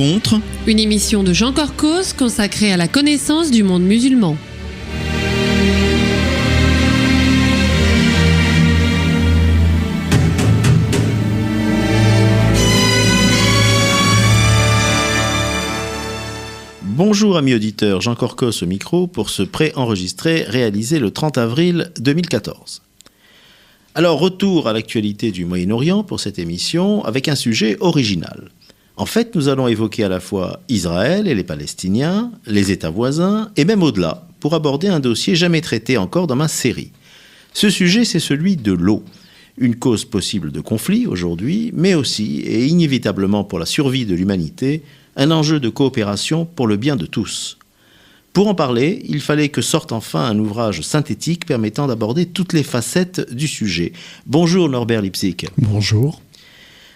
rencontre. Une émission de Jean Corcos consacrée à la connaissance du monde musulman. Bonjour amis auditeurs, Jean Corcos au micro pour ce pré-enregistré réalisé le 30 avril 2014. Alors retour à l'actualité du Moyen-Orient pour cette émission avec un sujet original. En fait, nous allons évoquer à la fois Israël et les Palestiniens, les États voisins et même au-delà pour aborder un dossier jamais traité encore dans ma série. Ce sujet, c'est celui de l'eau. Une cause possible de conflit aujourd'hui, mais aussi et inévitablement pour la survie de l'humanité, un enjeu de coopération pour le bien de tous. Pour en parler, il fallait que sorte enfin un ouvrage synthétique permettant d'aborder toutes les facettes du sujet. Bonjour Norbert Lipsig. Bonjour.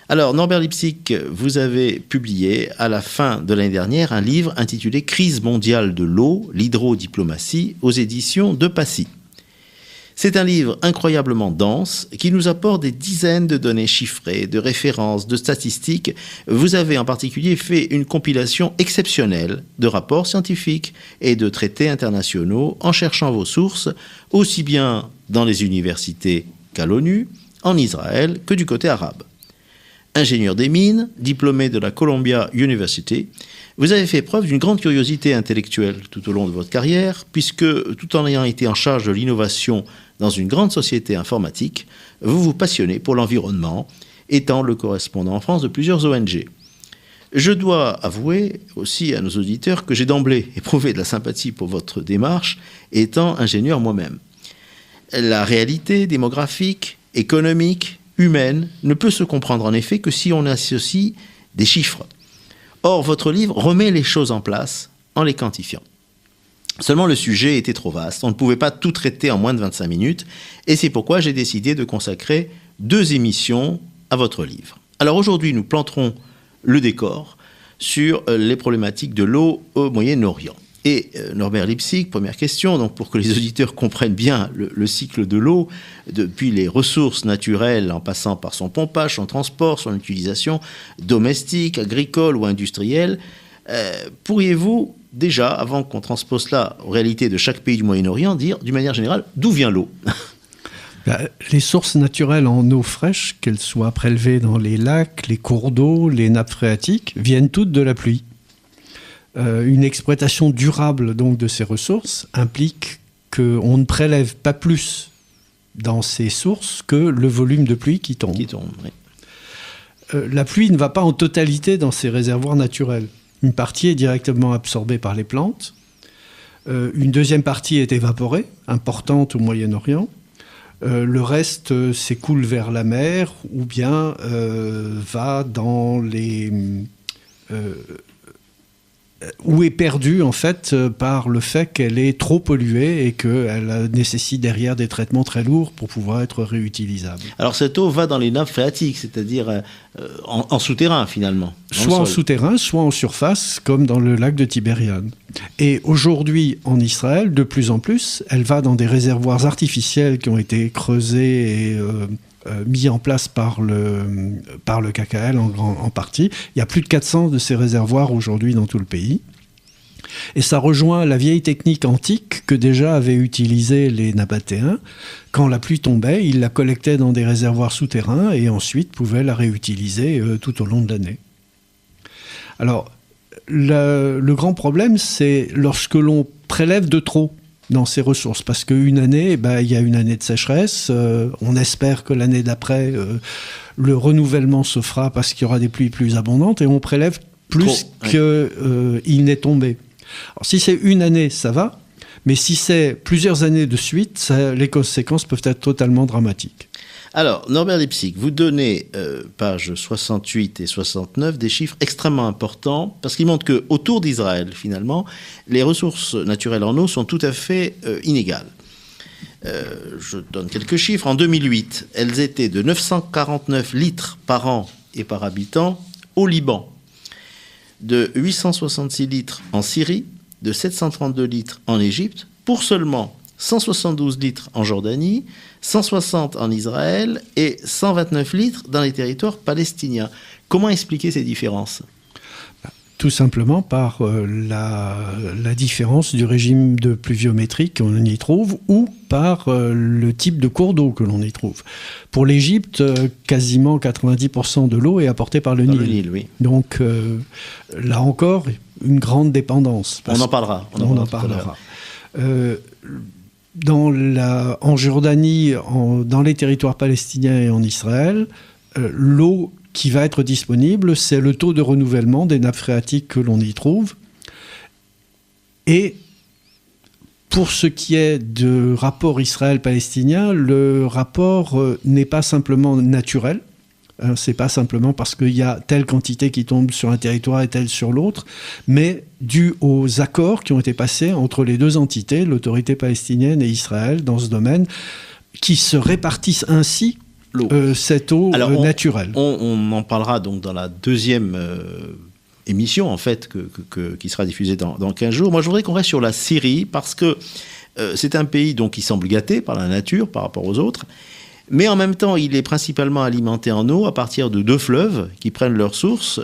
Alors Norbert Lipsig, vous avez publié à la fin de l'année dernière un livre intitulé « Crise mondiale de l'eau, l'hydrodiplomatie » aux éditions de Passy. C'est un livre incroyablement dense qui nous apporte des dizaines de données chiffrées, de références, de statistiques. Vous avez en particulier fait une compilation exceptionnelle de rapports scientifiques et de traités internationaux en cherchant vos sources, aussi bien dans les universités qu'à l'ONU, en Israël que du côté arabe. Ingénieur des mines, diplômé de la Columbia University, vous avez fait preuve d'une grande curiosité intellectuelle tout au long de votre carrière, puisque tout en ayant été en charge de l'innovation dans une grande société informatique, vous vous passionnez pour l'environnement, étant le correspondant en France de plusieurs ONG. Je dois avouer aussi à nos auditeurs que j'ai d'emblée éprouvé de la sympathie pour votre démarche, étant ingénieur moi-même. La réalité démographique, économique, humaine ne peut se comprendre en effet que si on associe des chiffres. Or, votre livre remet les choses en place en les quantifiant. Seulement, le sujet était trop vaste. On ne pouvait pas tout traiter en moins de 25 minutes. Et c'est pourquoi j'ai décidé de consacrer 2 émissions à votre livre. Alors aujourd'hui, nous planterons le décor sur les problématiques de l'eau au Moyen-Orient. Et Norbert Lipsig, première question, donc pour que les auditeurs comprennent bien le cycle de l'eau, depuis les ressources naturelles en passant par son pompage, son transport, son utilisation domestique, agricole ou industrielle, pourriez-vous déjà, avant qu'on transpose cela aux réalités de chaque pays du Moyen-Orient, dire d'une manière générale d'où vient l'eau ? Les sources naturelles en eau fraîche, qu'elles soient prélevées dans les lacs, les cours d'eau, les nappes phréatiques, viennent toutes de la pluie. Une exploitation durable donc de ces ressources implique qu'on ne prélève pas plus dans ces sources que le volume de pluie qui tombe. Oui. La pluie ne va pas en totalité dans ces réservoirs naturels. Une partie est directement absorbée par les plantes. Une deuxième partie est évaporée, importante au Moyen-Orient. Le reste s'écoule vers la mer ou bien va dans les... ou est perdue en fait par le fait qu'elle est trop polluée et qu'elle nécessite derrière des traitements très lourds pour pouvoir être réutilisable. Alors cette eau va dans les nappes phréatiques, c'est-à-dire en souterrain finalement. Soit en souterrain, soit en surface, comme dans le lac de Tibériade. Et aujourd'hui, en Israël, de plus en plus, elle va dans des réservoirs artificiels qui ont été creusés et mis en place par le KKL en partie. Il y a plus de 400 de ces réservoirs aujourd'hui dans tout le pays. Et ça rejoint la vieille technique antique que déjà avaient utilisée les Nabatéens. Quand la pluie tombait, ils la collectaient dans des réservoirs souterrains et ensuite pouvaient la réutiliser tout au long de l'année. Alors, le grand problème, c'est lorsque l'on prélève de trop dans ces ressources, parce qu'une année, il y a une année de sécheresse, on espère que l'année d'après, le renouvellement se fera parce qu'il y aura des pluies plus abondantes, et on prélève plus qu'il n'est tombé. Alors si c'est une année, ça va, mais si c'est plusieurs années de suite, les conséquences peuvent être totalement dramatiques. Alors, Norbert Lipsig, vous donnez, pages 68 et 69, des chiffres extrêmement importants, parce qu'ils montrent qu'autour d'Israël, finalement, les ressources naturelles en eau sont tout à fait inégales. Je donne quelques chiffres. En 2008, elles étaient de 949 litres par an et par habitant au Liban, de 866 litres en Syrie, de 732 litres en Égypte, pour seulement 172 litres en Jordanie, 160 en Israël et 129 litres dans les territoires palestiniens. Comment expliquer ces différences ? Tout simplement par la différence du régime de pluviométrie qu'on y trouve ou par le type de cours d'eau que l'on y trouve. Pour l'Égypte, quasiment 90% de l'eau est apportée par le Nil. Le Nil, oui. Donc là encore, une grande dépendance. On en parlera. On en parlera. En Jordanie, dans les territoires palestiniens et en Israël, l'eau qui va être disponible, c'est le taux de renouvellement des nappes phréatiques que l'on y trouve. Et pour ce qui est de rapport Israël-Palestinien, le rapport n'est pas simplement naturel. C'est pas simplement parce qu'il y a telle quantité qui tombe sur un territoire et telle sur l'autre, mais dû aux accords qui ont été passés entre les deux entités, l'autorité palestinienne et Israël, dans ce domaine, qui se répartissent ainsi cette eau naturelle. On en parlera donc dans la deuxième émission, en fait, qui sera diffusée dans 15 jours. Moi, je voudrais qu'on reste sur la Syrie, parce que c'est un pays donc, qui semble gâté par la nature, par rapport aux autres, mais en même temps, il est principalement alimenté en eau à partir de 2 fleuves qui prennent leur source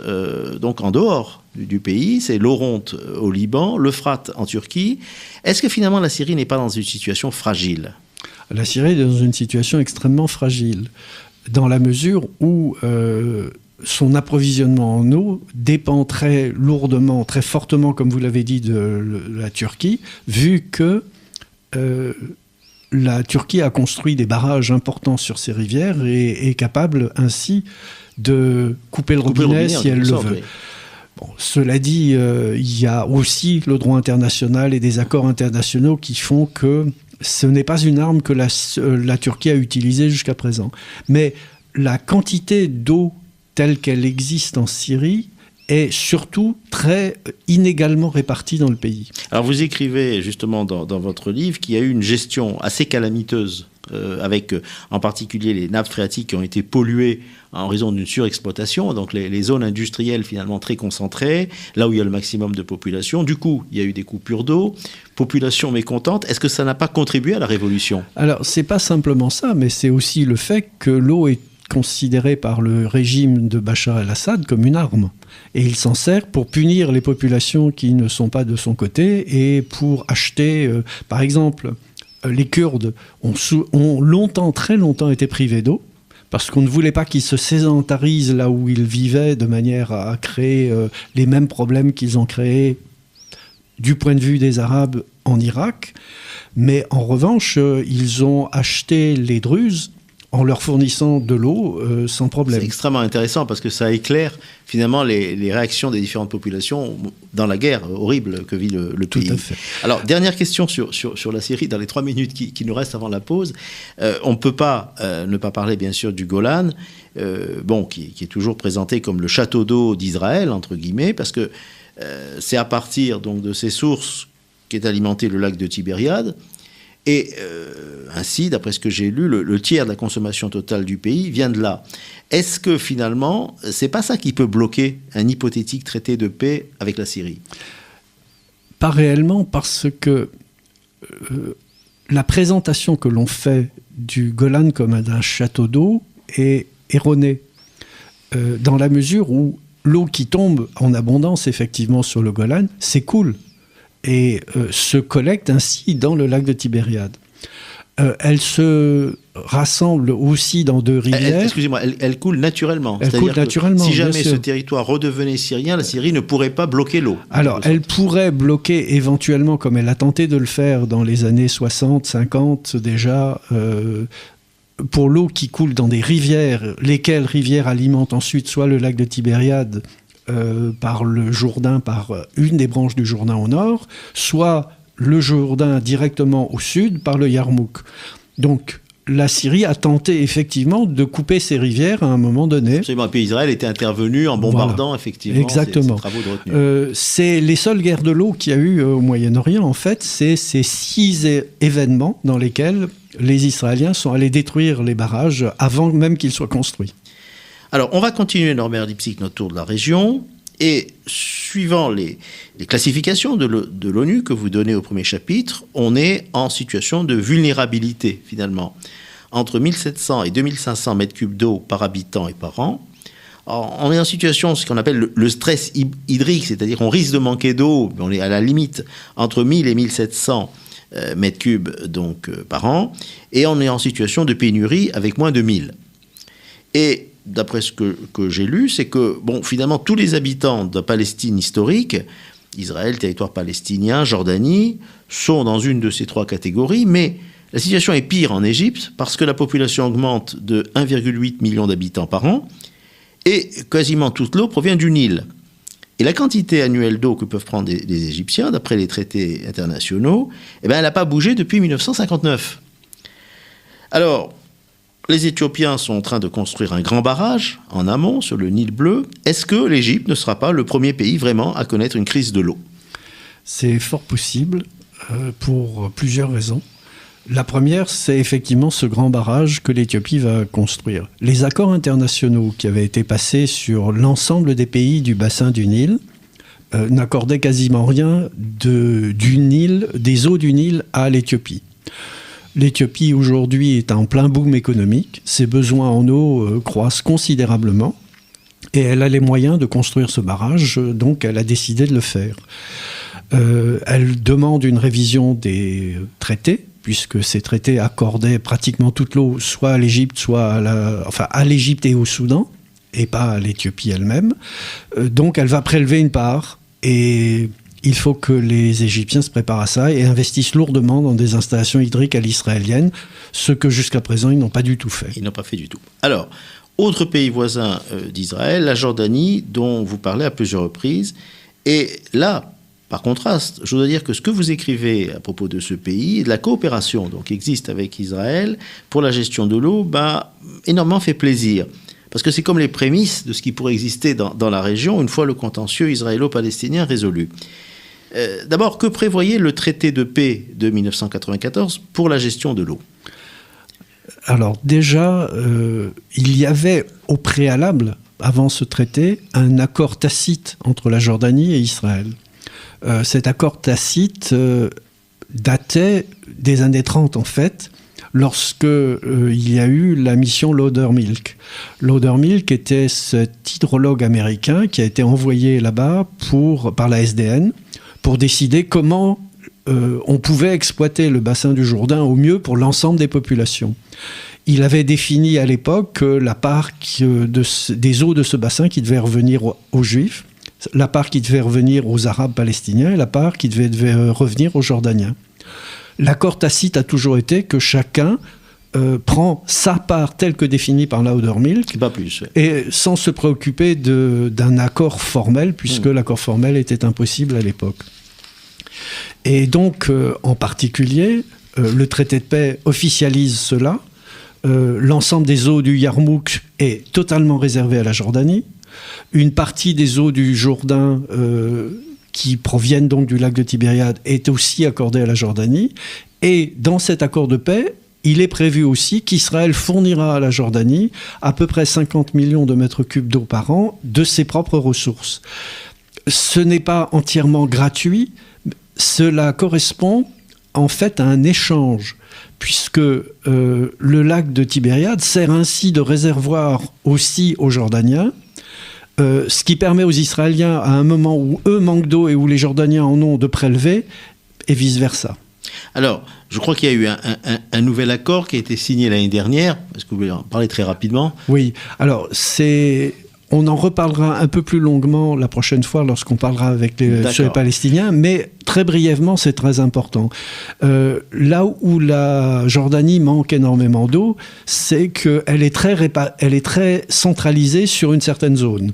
donc en dehors du pays. C'est l'Oronte au Liban, l'Euphrate en Turquie. Est-ce que finalement la Syrie n'est pas dans une situation fragile ? La Syrie est dans une situation extrêmement fragile, dans la mesure où son approvisionnement en eau dépend très lourdement, très fortement, comme vous l'avez dit, de la Turquie, vu que la Turquie a construit des barrages importants sur ses rivières et est capable ainsi de couper le robinet si elle le veut. Oui. Bon, cela dit, il y a aussi le droit international et des accords internationaux qui font que ce n'est pas une arme que la Turquie a utilisée jusqu'à présent. Mais la quantité d'eau telle qu'elle existe en Syrie est surtout très inégalement répartie dans le pays. Alors vous écrivez justement dans votre livre qu'il y a eu une gestion assez calamiteuse avec en particulier les nappes phréatiques qui ont été polluées en raison d'une surexploitation, donc les zones industrielles finalement très concentrées, là où il y a le maximum de population. Du coup, il y a eu des coupures d'eau, population mécontente. Est-ce que ça n'a pas contribué à la révolution ? Alors, c'est pas simplement ça, mais c'est aussi le fait que l'eau est considérée par le régime de Bachar el-Assad comme une arme. Et il s'en sert pour punir les populations qui ne sont pas de son côté et pour acheter, par exemple, les Kurdes ont longtemps, très longtemps été privés d'eau, parce qu'on ne voulait pas qu'ils se sédentarisent là où ils vivaient, de manière à créer les mêmes problèmes qu'ils ont créés du point de vue des Arabes en Irak. Mais en revanche, ils ont acheté les Druzes en leur fournissant de l'eau sans problème. C'est extrêmement intéressant parce que ça éclaire finalement les réactions des différentes populations dans la guerre horrible que vit le pays. Tout à fait. Alors, dernière question sur la Syrie, dans les 3 minutes qui nous restent avant la pause. On ne peut pas ne pas parler bien sûr du Golan, qui est toujours présenté comme le château d'eau d'Israël, entre guillemets, parce que c'est à partir donc, de ces sources qu'est alimenté le lac de Tibériade. Et ainsi, d'après ce que j'ai lu, le tiers de la consommation totale du pays vient de là. Est-ce que finalement, c'est pas ça qui peut bloquer un hypothétique traité de paix avec la Syrie ? Pas réellement, parce que la présentation que l'on fait du Golan comme d'un château d'eau est erronée. Dans la mesure où l'eau qui tombe en abondance effectivement sur le Golan s'écoule et se collecte ainsi dans le lac de Tibériade. Elle se rassemble aussi dans 2 rivières. Excusez-moi, elle coule naturellement. Elle coule naturellement. Si jamais ce territoire redevenait syrien, la Syrie ne pourrait pas bloquer l'eau. Alors, elle pourrait bloquer éventuellement, comme elle a tenté de le faire dans les années 60, 50 déjà, pour l'eau qui coule dans des rivières, lesquelles rivières alimentent ensuite soit le lac de Tibériade, par le Jourdain, par une des branches du Jourdain au nord, soit le Jourdain directement au sud par le Yarmouk. Donc la Syrie a tenté effectivement de couper ses rivières à un moment donné. Absolument. Et puis Israël était intervenu en bombardant effectivement exactement. Ces travaux de retenue. C'est les seules guerres de l'eau qu'il y a eu au Moyen-Orient, en fait, c'est ces 6 événements dans lesquels les Israéliens sont allés détruire les barrages avant même qu'ils soient construits. Alors, on va continuer, Norbert Lipsick, notre tour de la région. Et suivant les classifications de l'ONU que vous donnez au premier chapitre, on est en situation de vulnérabilité, finalement. Entre 1700 et 2500 mètres cubes d'eau par habitant et par an. On est en situation, ce qu'on appelle le stress hydrique, c'est-à-dire qu'on risque de manquer d'eau, on est à la limite entre 1000 et 1700 mètres cubes donc, par an, et on est en situation de pénurie avec moins de 1000. Et d'après ce que j'ai lu, c'est que finalement tous les habitants de Palestine historique, Israël, territoire palestinien, Jordanie, sont dans une de ces trois catégories, mais la situation est pire en Égypte parce que la population augmente de 1,8 million d'habitants par an, et quasiment toute l'eau provient du Nil. Et la quantité annuelle d'eau que peuvent prendre les Égyptiens, d'après les traités internationaux, elle n'a pas bougé depuis 1959. Alors, les Éthiopiens sont en train de construire un grand barrage en amont sur le Nil bleu. Est-ce que l'Égypte ne sera pas le premier pays vraiment à connaître une crise de l'eau ? C'est fort possible pour plusieurs raisons. La première, c'est effectivement ce grand barrage que l'Éthiopie va construire. Les accords internationaux qui avaient été passés sur l'ensemble des pays du bassin du Nil n'accordaient quasiment rien du Nil, des eaux du Nil à l'Éthiopie. L'Éthiopie aujourd'hui est en plein boom économique, ses besoins en eau croissent considérablement et elle a les moyens de construire ce barrage, donc elle a décidé de le faire. Elle demande une révision des traités, puisque ces traités accordaient pratiquement toute l'eau, soit à l'Égypte, soit à l'Égypte et au Soudan, et pas à l'Éthiopie elle-même. Donc elle va prélever une part, et il faut que les Égyptiens se préparent à ça et investissent lourdement dans des installations hydriques à l'israélienne, ce que jusqu'à présent ils n'ont pas du tout fait. Ils n'ont pas fait du tout. Alors, autre pays voisin d'Israël, la Jordanie, dont vous parlez à plusieurs reprises, et là, par contraste, je dois dire que ce que vous écrivez à propos de ce pays et de la coopération donc, qui existe avec Israël pour la gestion de l'eau, énormément fait plaisir. Parce que c'est comme les prémices de ce qui pourrait exister dans la région une fois le contentieux israélo-palestinien résolu. D'abord, que prévoyait le traité de paix de 1994 pour la gestion de l'eau ? Alors déjà, il y avait au préalable, avant ce traité, un accord tacite entre la Jordanie et Israël. Cet accord tacite datait des années 30 en fait, lorsque il y a eu la mission Laudermilk. Laudermilk était cet hydrologue américain qui a été envoyé là-bas par la SDN pour décider comment on pouvait exploiter le bassin du Jourdain au mieux pour l'ensemble des populations. Il avait défini à l'époque la part des eaux de ce bassin qui devait revenir aux Juifs, la part qui devait revenir aux Arabes palestiniens et la part qui devait revenir aux Jordaniens. L'accord tacite a toujours été que chacun prend sa part telle que définie par Laudermilk, pas plus, ouais. Et sans se préoccuper d'un accord formel, puisque l'accord formel était impossible à l'époque. Et donc, en particulier, le traité de paix officialise cela. L'ensemble des eaux du Yarmouk est totalement réservé à la Jordanie. Une partie des eaux du Jourdain qui proviennent donc du lac de Tibériade est aussi accordée à la Jordanie. Et dans cet accord de paix, il est prévu aussi qu'Israël fournira à la Jordanie à peu près 50 millions de mètres cubes d'eau par an de ses propres ressources. Ce n'est pas entièrement gratuit, cela correspond en fait à un échange, puisque le lac de Tibériade sert ainsi de réservoir aussi aux Jordaniens, ce qui permet aux Israéliens, à un moment où eux manquent d'eau et où les Jordaniens en ont, de prélever, et vice-versa. Alors, je crois qu'il y a eu un nouvel accord qui a été signé l'année dernière. Est-ce que vous voulez en parler très rapidement ? Oui, alors on en reparlera un peu plus longuement la prochaine fois lorsqu'on parlera sur les Palestiniens, mais très brièvement, c'est très important. Là où la Jordanie manque énormément d'eau, c'est qu'elle est très centralisée sur une certaine zone.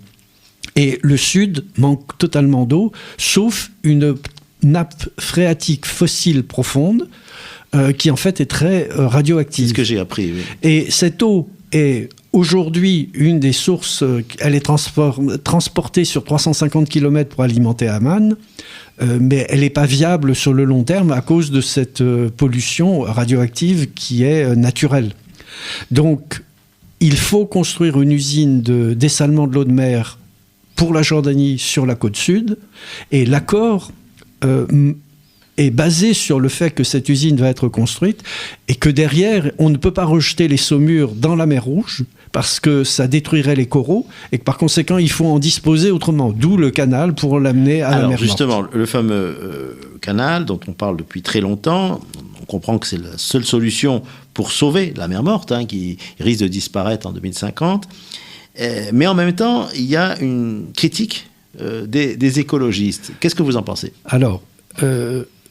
Et le sud manque totalement d'eau, sauf une nappe phréatique fossile profonde, qui en fait est très radioactive. C'est ce que j'ai appris, oui. Et cette eau est aujourd'hui une des sources, elle est transportée sur 350 km pour alimenter Amman, mais elle n'est pas viable sur le long terme à cause de cette pollution radioactive qui est naturelle. Donc, il faut construire une usine de dessalement de l'eau de mer pour la Jordanie sur la côte sud, et l'accord est basé sur le fait que cette usine va être construite et que derrière, on ne peut pas rejeter les saumures dans la mer Rouge parce que ça détruirait les coraux et que par conséquent il faut en disposer autrement, d'où le canal pour l'amener à la mer Morte. Justement, le fameux canal dont on parle depuis très longtemps, on comprend que c'est la seule solution pour sauver la mer Morte, qui risque de disparaître en 2050, mais en même temps il y a une critique des écologistes. Qu'est-ce que vous en pensez? Alors,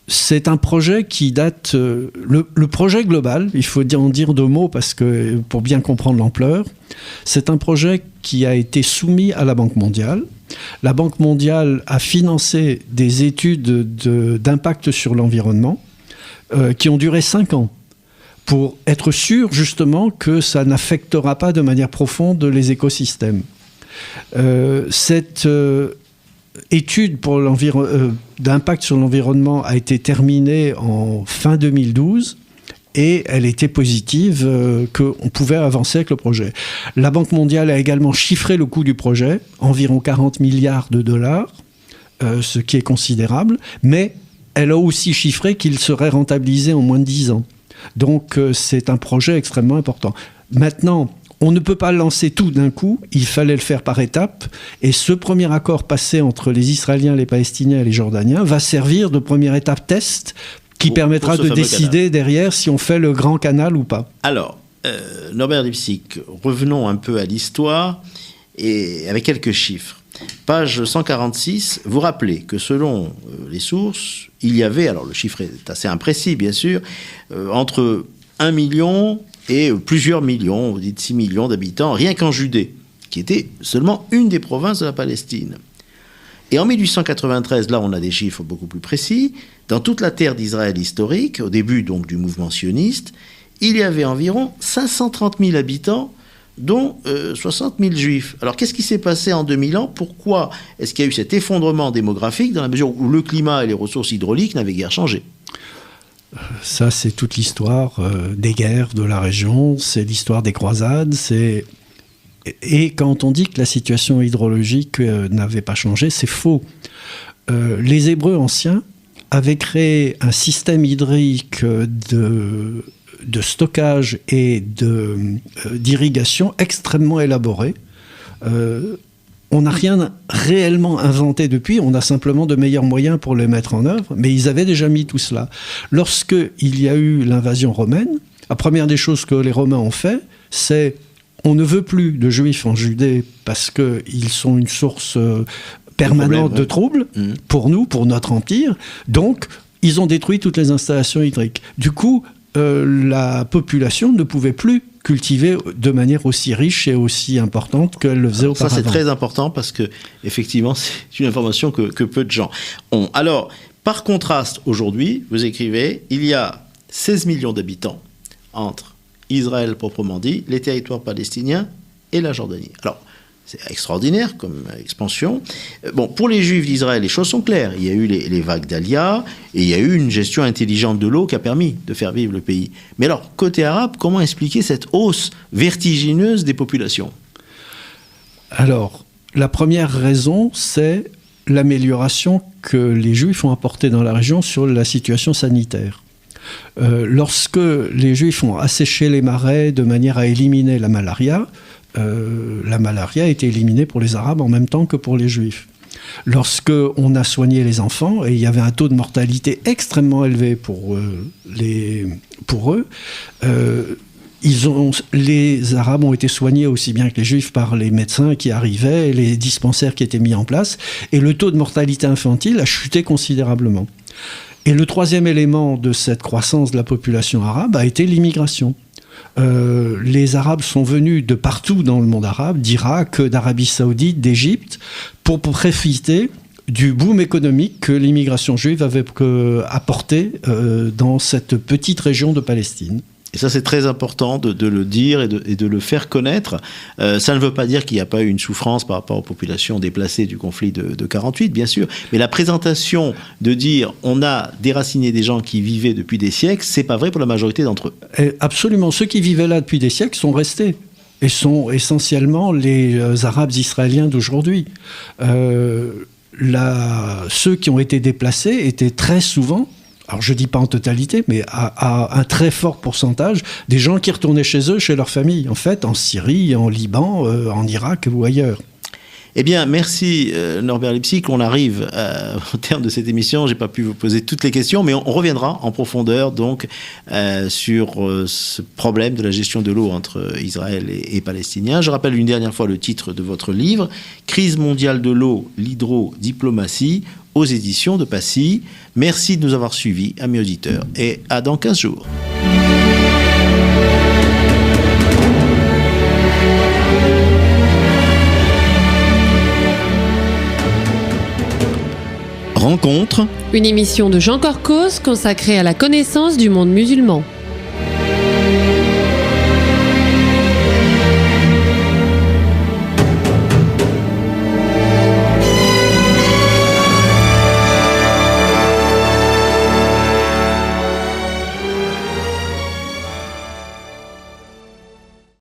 c'est un projet qui date... le projet global, il faut en dire deux mots parce que, pour bien comprendre l'ampleur, c'est un projet qui a été soumis à la Banque mondiale. La Banque mondiale a financé des études d'impact sur l'environnement qui ont duré 5 ans pour être sûr justement que ça n'affectera pas de manière profonde les écosystèmes. Cette étude pour d'impact sur l'environnement a été terminée en fin 2012 et elle était positive qu'on pouvait avancer avec le projet. La Banque mondiale a également chiffré le coût du projet, environ 40 milliards de dollars, ce qui est considérable, mais elle a aussi chiffré qu'il serait rentabilisé en moins de 10 ans. Donc c'est un projet extrêmement important. Maintenant, on ne peut pas lancer tout d'un coup, il fallait le faire par étapes, et ce premier accord passé entre les Israéliens, les Palestiniens et les Jordaniens va servir de première étape test qui permettra de décider derrière si on fait le grand canal ou pas. Alors, Norbert Lipsick, revenons un peu à l'histoire et avec quelques chiffres. Page 146, vous rappelez que selon les sources, il y avait, alors le chiffre est assez imprécis bien sûr, entre 1 million et plusieurs millions, vous dites 6 millions d'habitants, rien qu'en Judée, qui était seulement une des provinces de la Palestine. Et en 1893, là on a des chiffres beaucoup plus précis, dans toute la terre d'Israël historique, au début donc du mouvement sioniste, il y avait environ 530 000 habitants, dont 60 000 juifs. Alors qu'est-ce qui s'est passé en 2000 ans? Pourquoi est-ce qu'il y a eu cet effondrement démographique dans la mesure où le climat et les ressources hydrauliques n'avaient guère changé? Ça, c'est toute l'histoire des guerres de la région, c'est l'histoire des croisades, et quand on dit que la situation hydrologique n'avait pas changé, c'est faux. Les Hébreux anciens avaient créé un système hydrique de stockage et d'irrigation extrêmement élaboré. On n'a rien réellement inventé depuis, on a simplement de meilleurs moyens pour les mettre en œuvre, mais ils avaient déjà mis tout cela. Lorsqu'il y a eu l'invasion romaine, la première des choses que les Romains ont fait, c'est on ne veut plus de Juifs en Judée parce qu'ils sont une source permanente de troubles pour nous, pour notre empire, donc ils ont détruit toutes les installations hydriques. Du coup, la population ne pouvait plus cultiver de manière aussi riche et aussi importante qu'elle le faisait auparavant. Ça, c'est très important parce que, effectivement, c'est une information que peu de gens ont. Alors, par contraste, aujourd'hui, vous écrivez, il y a 16 millions d'habitants entre Israël proprement dit, les territoires palestiniens et la Jordanie. Alors, c'est extraordinaire comme expansion. Bon, pour les Juifs d'Israël, les choses sont claires. Il y a eu les vagues d'Alia et il y a eu une gestion intelligente de l'eau qui a permis de faire vivre le pays. Mais alors, côté arabe, comment expliquer cette hausse vertigineuse des populations? Alors, la première raison, c'est l'amélioration que les Juifs ont apportée dans la région sur la situation sanitaire. Lorsque les Juifs ont asséché les marais de manière à éliminer la malaria a été éliminée pour les Arabes en même temps que pour les Juifs. Lorsqu'on a soigné les enfants, et il y avait un taux de mortalité extrêmement élevé pour eux, les Arabes ont été soignés aussi bien que les Juifs par les médecins qui arrivaient, et les dispensaires qui étaient mis en place, et le taux de mortalité infantile a chuté considérablement. Et le troisième élément de cette croissance de la population arabe a été l'immigration. Les Arabes sont venus de partout dans le monde arabe, d'Irak, d'Arabie Saoudite, d'Égypte, pour profiter du boom économique que l'immigration juive avait apporté dans cette petite région de Palestine. Et ça, c'est très important de le dire et de le faire connaître. Ça ne veut pas dire qu'il n'y a pas eu une souffrance par rapport aux populations déplacées du conflit de 48, bien sûr. Mais la présentation de dire on a déraciné des gens qui vivaient depuis des siècles, c'est pas vrai pour la majorité d'entre eux. Et absolument. Ceux qui vivaient là depuis des siècles sont restés. Et sont essentiellement les Arabes israéliens d'aujourd'hui. Ceux qui ont été déplacés étaient très souvent alors je dis pas en totalité, mais à un très fort pourcentage, des gens qui retournaient chez eux, chez leur famille, en fait, en Syrie, en Liban, en Irak ou ailleurs. Eh bien, merci Norbert Lipsick. On arrive au terme de cette émission. J'ai pas pu vous poser toutes les questions, mais on reviendra en profondeur donc sur ce problème de la gestion de l'eau entre Israël et Palestiniens. Je rappelle une dernière fois le titre de votre livre, Crise mondiale de l'eau, l'hydrodiplomatie, aux éditions de Passy. Merci de nous avoir suivis, amis auditeurs, et à dans 15 jours. Rencontre. Une émission de Jean Corcos consacrée à la connaissance du monde musulman.